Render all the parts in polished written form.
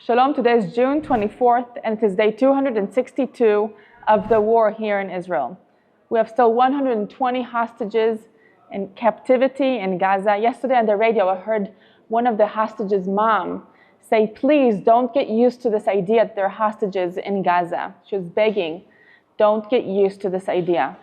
Shalom, today is June 24th, and it is day 262 of the war here in Israel. We have still 120 hostages in captivity in Gaza. Yesterday on the radio, I heard one of the hostages' mom say, please don't get used to this idea that there are hostages in Gaza. She was begging, don't get used to this idea.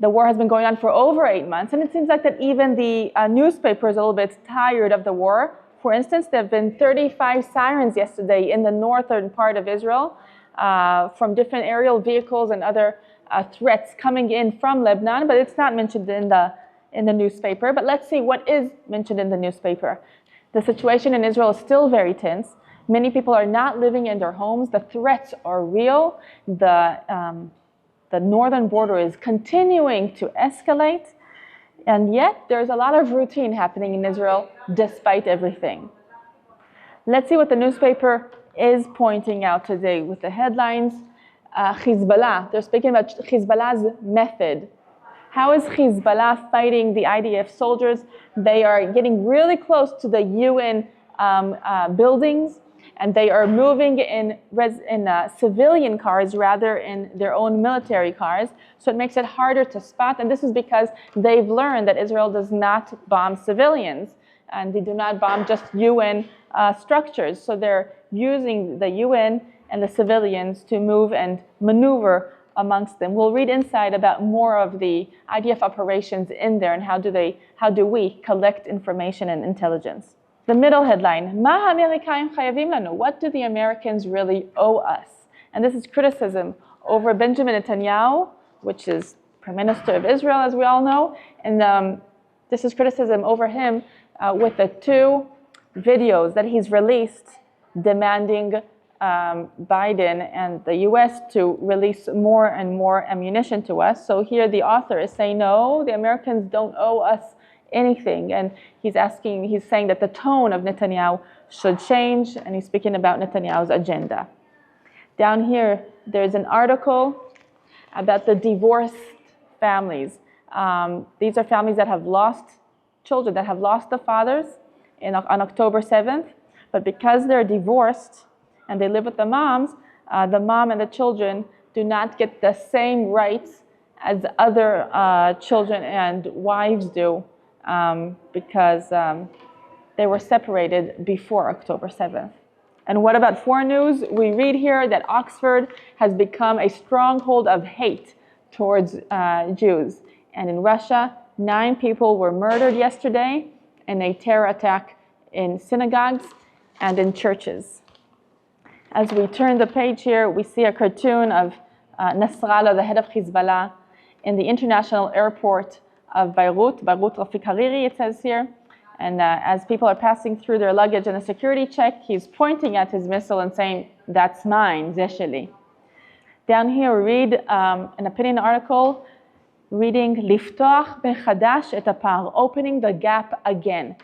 The war has been going on for over 8 months, and it seems like that even the newspaper is a little bit tired of the war. For instance, there have been 35 sirens yesterday in the northern part of Israel from different aerial vehicles and other threats coming in from Lebanon, but it's not mentioned in the newspaper. But let's see what is mentioned in the newspaper. The situation in Israel is still very tense. Many people are not living in their homes. The threats are real. The northern border is continuing to escalate. And yet, there's a lot of routine happening in Israel despite everything. Let's see what the newspaper is pointing out today with the headlines. Hezbollah, they're speaking about Hezbollah's method. How is Hezbollah fighting the IDF soldiers? They are getting really close to the UN buildings, and they are moving in civilian cars rather in their own military cars. So it makes it harder to spot. And this is because they've learned that Israel does not bomb civilians, and they do not bomb just UN structures. So they're using the UN and the civilians to move and maneuver amongst them. We'll read inside about more of the IDF operations in there and how do we collect information and intelligence. The middle headline, Ma ha'Amerikayim chayavim lanu? What do the Americans really owe us? And this is criticism over Benjamin Netanyahu, which is Prime Minister of Israel, as we all know. And this is criticism over him with the 2 videos that he's released demanding Biden and the US to release more and more ammunition to us. So here the author is saying, no, the Americans don't owe us anything. And he's saying that the tone of Netanyahu should change, and he's speaking about Netanyahu's agenda. Down here, there's an article about the divorced families. These are families that have lost children, that have lost the fathers on October 7th, but because they're divorced and they live with the moms, the mom and the children do not get the same rights as other children and wives do. Because they were separated before October 7th. And what about foreign news? We read here that Oxford has become a stronghold of hate towards Jews. And in Russia, 9 people were murdered yesterday in a terror attack in synagogues and in churches. As we turn the page here, we see a cartoon of Nasrallah, the head of Hezbollah, in the international airport of Beirut Rafik Hariri, it says here. And as people are passing through their luggage in a security check, he's pointing at his missile and saying, that's mine, zesheli. Down here we read an opinion article reading, Liftoach bechadash et apar, opening the gap again.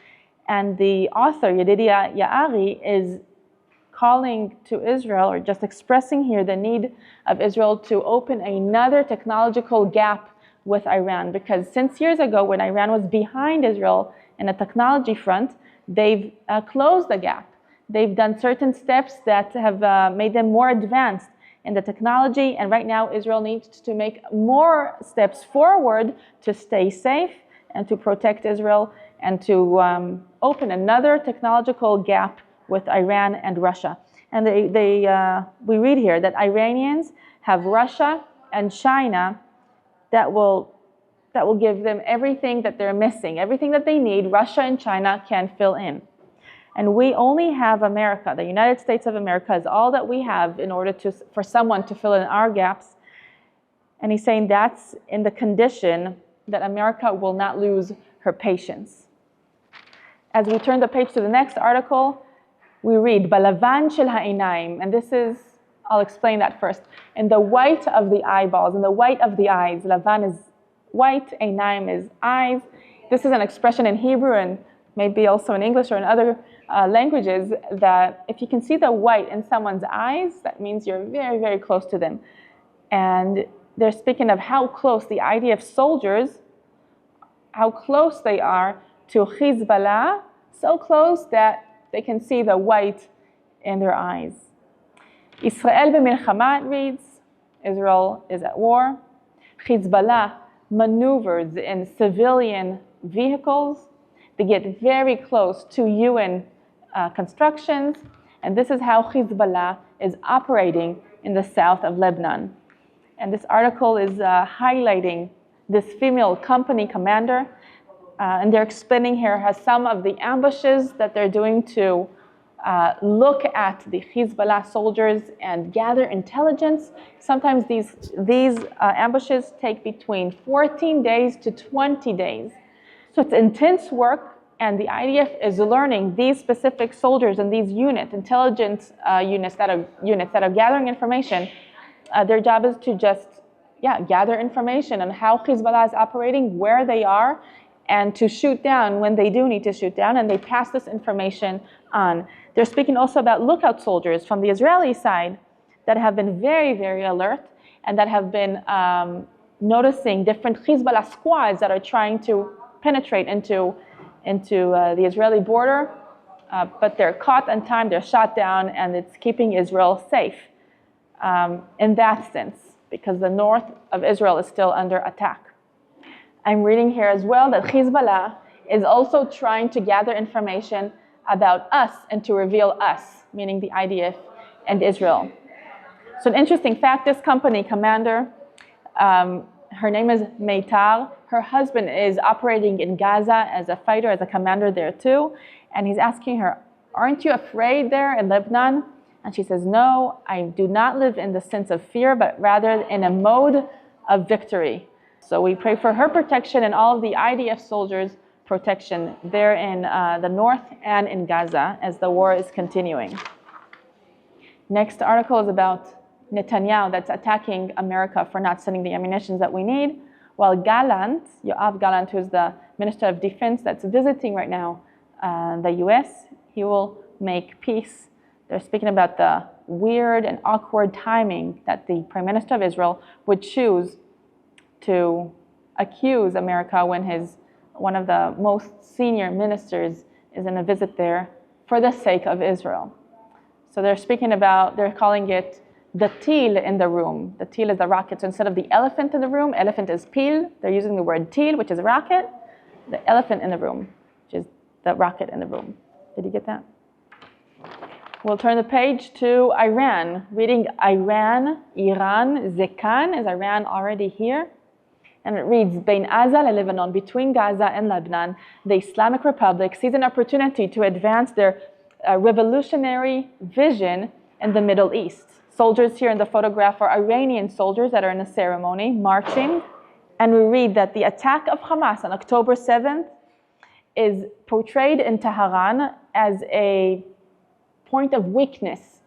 And the author, Yedidia Ya'ari, is calling to Israel, or just expressing here the need of Israel to open another technological gap with Iran, because since years ago, when Iran was behind Israel in the technology front, they've closed the gap. They've done certain steps that have made them more advanced in the technology, and right now Israel needs to make more steps forward to stay safe and to protect Israel and to open another technological gap with Iran and Russia. And we read here that Iranians have Russia and China that will give them everything that they're missing, everything that they need. Russia and China can fill in. And we only have America. The United States of America is all that we have in order for someone to fill in our gaps. And he's saying that's in the condition that America will not lose her patience. As we turn the page to the next article, we read, Balavan shel ha'inaim, and this is, I'll explain that first. In the white of the eyeballs, in the white of the eyes, Lavan is white, Einaim is eyes. This is an expression in Hebrew and maybe also in English or in other languages that if you can see the white in someone's eyes, that means you're very, very close to them. And they're speaking of how close the IDF soldiers, how close they are to Hezbollah, so close that they can see the white in their eyes. Israel b'milchama, it reads, Israel is at war. Hezbollah maneuvers in civilian vehicles. They get very close to UN constructions, and this is how Hezbollah is operating in the south of Lebanon. And this article is highlighting this female company commander, and they're explaining here how some of the ambushes that they're doing to look at the Hezbollah soldiers and gather intelligence. Sometimes these ambushes take between 14 days to 20 days. So it's intense work, and the IDF is learning these specific soldiers and these intelligence units that are gathering information. Their job is to just gather information on how Hezbollah is operating, where they are, and to shoot down when they do need to shoot down, and they pass this information on. They're speaking also about lookout soldiers from the Israeli side that have been very, very alert and that have been noticing different Hezbollah squads that are trying to penetrate into the Israeli border, but they're caught on time, they're shot down, and it's keeping Israel safe in that sense, because the north of Israel is still under attack. I'm reading here as well that Hezbollah is also trying to gather information about us and to reveal us, meaning the IDF and Israel. So an interesting fact, this company commander, her name is Meitar. Her husband is operating in Gaza as a fighter, as a commander there too. And he's asking her, aren't you afraid there in Lebanon? And she says, no, I do not live in the sense of fear, but rather in a mode of victory. So we pray for her protection and all of the IDF soldiers' protection there in the north and in Gaza as the war is continuing. Next article is about Netanyahu that's attacking America for not sending the ammunition that we need, while Gallant, Yoav Gallant, who's the Minister of Defense that's visiting right now the US, he will make peace. They're speaking about the weird and awkward timing that the Prime Minister of Israel would choose to accuse America when one of the most senior ministers is in a visit there for the sake of Israel. So they're calling it the teal in the room. The teal is the rocket. So instead of the elephant in the room, elephant is pil. They're using the word teal, which is a rocket. The elephant in the room, which is the rocket in the room. Did you get that? We'll turn the page to Iran. Reading Iran, Zekan. Is Iran already here? And it reads, Bein Gaza and Lebanon, between Gaza and Lebanon, the Islamic Republic sees an opportunity to advance their revolutionary vision in the Middle East. Soldiers here in the photograph are Iranian soldiers that are in a ceremony, marching. And we read that the attack of Hamas on October 7th is portrayed in Tehran as a point of weakness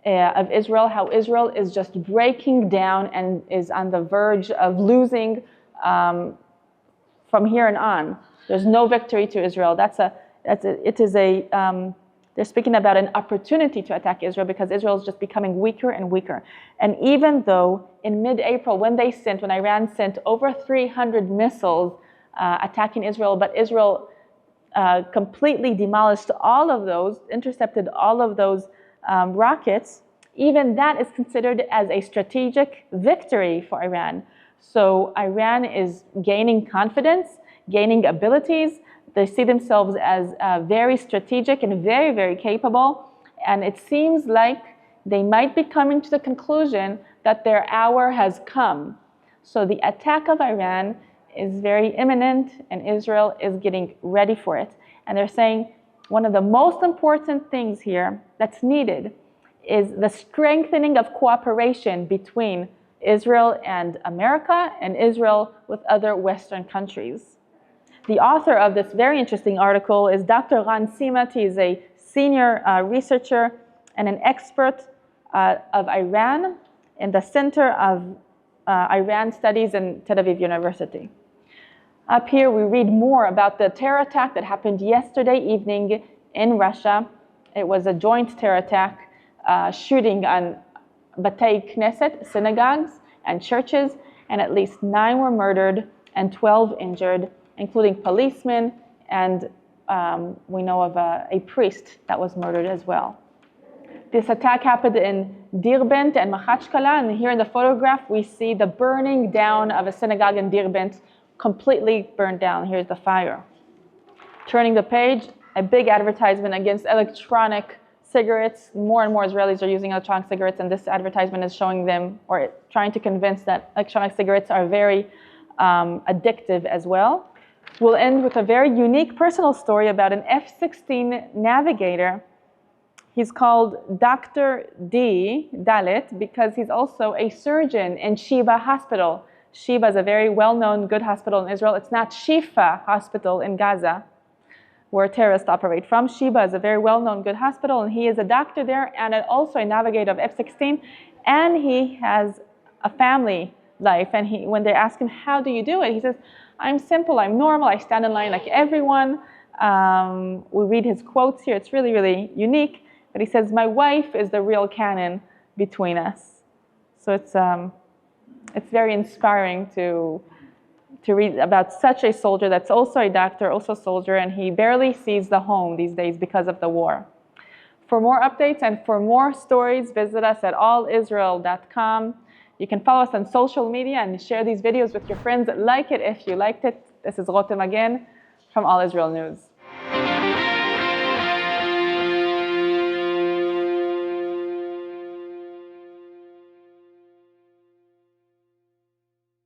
of Israel, how Israel is just breaking down and is on the verge of losing from here and on. There's no victory to Israel. They're speaking about an opportunity to attack Israel because Israel is just becoming weaker and weaker. And even though in mid-April, when Iran sent over 300 missiles attacking Israel, but Israel completely demolished all of those, intercepted all of those rockets, even that is considered as a strategic victory for Iran. So Iran is gaining confidence, gaining abilities. They see themselves as very strategic and very, very capable. And it seems like they might be coming to the conclusion that their hour has come. So the attack of Iran is very imminent, and Israel is getting ready for it. And they're saying one of the most important things here that's needed is the strengthening of cooperation between Israel and America and Israel with other Western countries. The author of this very interesting article is Dr. Ran Simat. He is a senior researcher and an expert of Iran in the Center of Iran Studies in Tel Aviv University. Up here, we read more about the terror attack that happened yesterday evening in Russia. It was a joint terror attack, shooting on Batei Knesset, synagogues, and churches, and at least 9 were murdered and 12 injured, including policemen, and we know of a priest that was murdered as well. This attack happened in Derbent and Makhachkala, and here in the photograph we see the burning down of a synagogue in Derbent, completely burned down. Here's the fire. Turning the page, a big advertisement against electronic cigarettes. More and more Israelis are using electronic cigarettes, and this advertisement is showing them, or trying to convince that electronic cigarettes are very addictive as well. We'll end with a very unique personal story about an F-16 navigator. He's called Dr. Dalet because he's also a surgeon in Sheba Hospital. Sheba is a very well-known, good hospital in Israel. It's not Shifa Hospital in Gaza, where terrorists operate from. Sheba is a very well-known, good hospital, and he is a doctor there and also a navigator of F-16, and he has a family life. And when they ask him, how do you do it? He says, I'm simple, I'm normal, I stand in line like everyone. We read his quotes here. It's really, really unique. But he says, my wife is the real canon between us. So it's very inspiring to read about such a soldier that's also a doctor, also a soldier, and he barely sees the home these days because of the war. For more updates and for more stories, visit us at allisrael.com. You can follow us on social media and share these videos with your friends. Like it if you liked it. This is Rotem Magen from All Israel News.